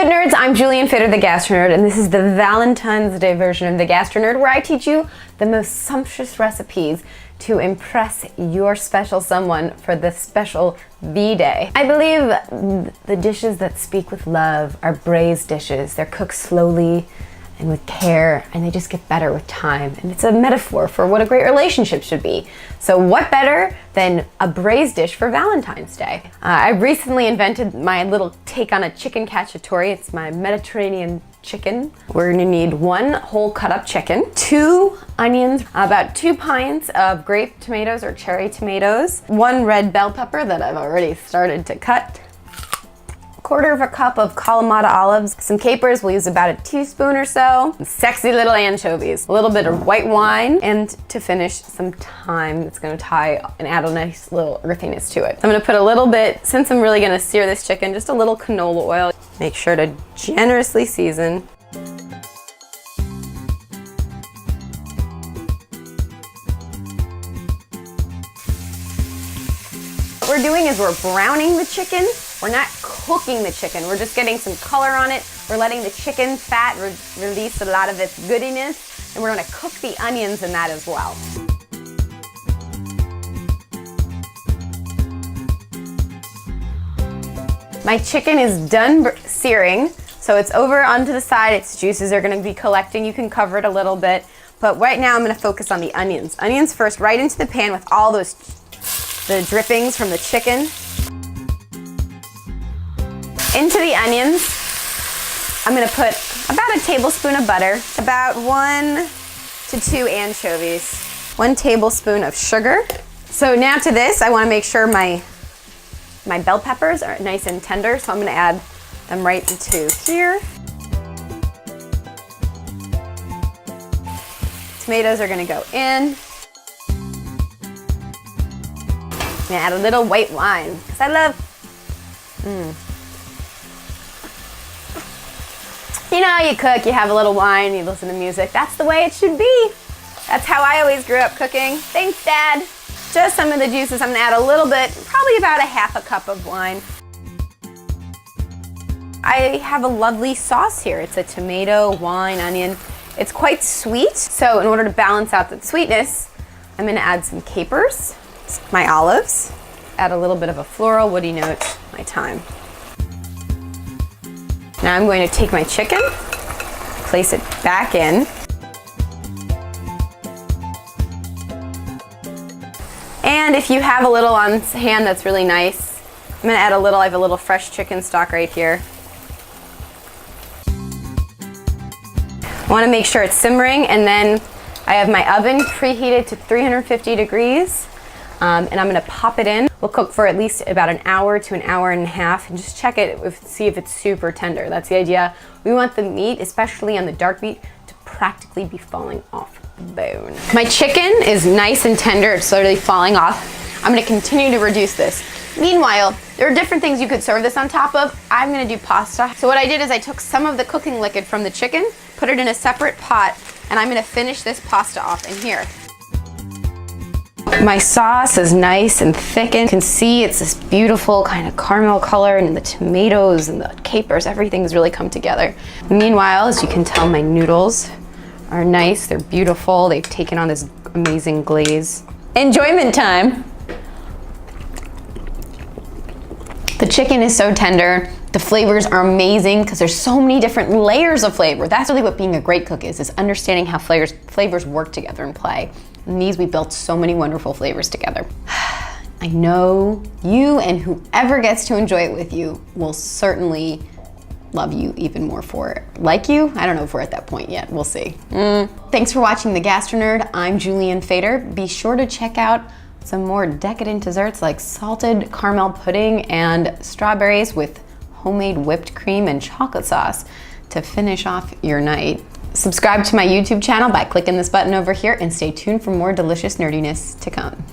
food nerds, I'm Julian Fader, the Gastro Nerd, and this is the Valentine's Day version of the Gastro Nerd, where I teach you the most sumptuous recipes to impress your special someone for the special V-Day. I believe the dishes that speak with love are braised dishes. They're cooked slowly and with care, and they just get better with time. And it's a metaphor for what a great relationship should be. So what better than a braised dish for Valentine's Day? I recently invented my little take on a chicken cacciatore. It's my Mediterranean chicken. We're gonna need 1 whole cut up chicken, 2 onions, about 2 pints of grape tomatoes or cherry tomatoes, 1 red bell pepper that I've already started to cut, 1/4 cup of Kalamata olives, some capers, we'll use about a teaspoon or so, sexy little anchovies, a little bit of white wine, and to finish, some thyme that's gonna tie and add a nice little earthiness to it. I'm gonna put a little bit, since I'm really gonna sear this chicken, just a little canola oil. Make sure to generously season. What we're doing is we're browning the chicken. We're not cooking the chicken. We're just getting some color on it. We're letting the chicken fat release a lot of its goodiness, and we're gonna cook the onions in that as well. My chicken is done searing, so it's over onto the side. Its juices are gonna be collecting. You can cover it a little bit, but right now I'm gonna focus on the onions. Onions first, right into the pan with all the drippings from the chicken. Into the onions, I'm gonna put about a tablespoon of butter, about 1 to 2 anchovies, 1 tablespoon of sugar. So now to this, I wanna make sure my bell peppers are nice and tender, so I'm gonna add them right into here. Tomatoes are gonna go in. I'm gonna add a little white wine, because I love, You know, you cook, you have a little wine, you listen to music. That's the way it should be. That's how I always grew up cooking. Thanks, Dad. Just some of the juices. I'm gonna add a little bit, probably about a 1/2 cup of wine. I have a lovely sauce here. It's a tomato, wine, onion. It's quite sweet. So in order to balance out the sweetness, I'm gonna add some capers, my olives, add a little bit of a floral woody note, my thyme. Now I'm going to take my chicken, place it back in. And if you have a little on hand that's really nice, I'm gonna add a little, I have a little fresh chicken stock right here. I wanna make sure it's simmering, and then I have my oven preheated to 350 degrees. And I'm gonna pop it in. We'll cook for at least about an hour to an hour and a half, and just check it, see if it's super tender. That's the idea. We want the meat, especially on the dark meat, to practically be falling off the bone. My chicken is nice and tender. It's slowly falling off. I'm gonna continue to reduce this. Meanwhile, there are different things you could serve this on top of. I'm gonna do pasta. So what I did is I took some of the cooking liquid from the chicken, put it in a separate pot, and I'm gonna finish this pasta off in here. My sauce is nice and thickened. You can see it's this beautiful kind of caramel color, and the tomatoes and the capers, everything's really come together. Meanwhile, as you can tell, my noodles are nice, they're beautiful, they've taken on this amazing glaze. Enjoyment time! The chicken is so tender. The flavors are amazing because there's so many different layers of flavor. That's really what being a great cook is understanding how flavors work together and play. In these, we built so many wonderful flavors together. I know you and whoever gets to enjoy it with you will certainly love you even more for it. Like you? I don't know if we're at that point yet. We'll see. Thanks for watching The Gastro Nerd. I'm Julian Fader. Be sure to check out some more decadent desserts like salted caramel pudding and strawberries with homemade whipped cream and chocolate sauce to finish off your night. Subscribe to my YouTube channel by clicking this button over here, and stay tuned for more delicious nerdiness to come.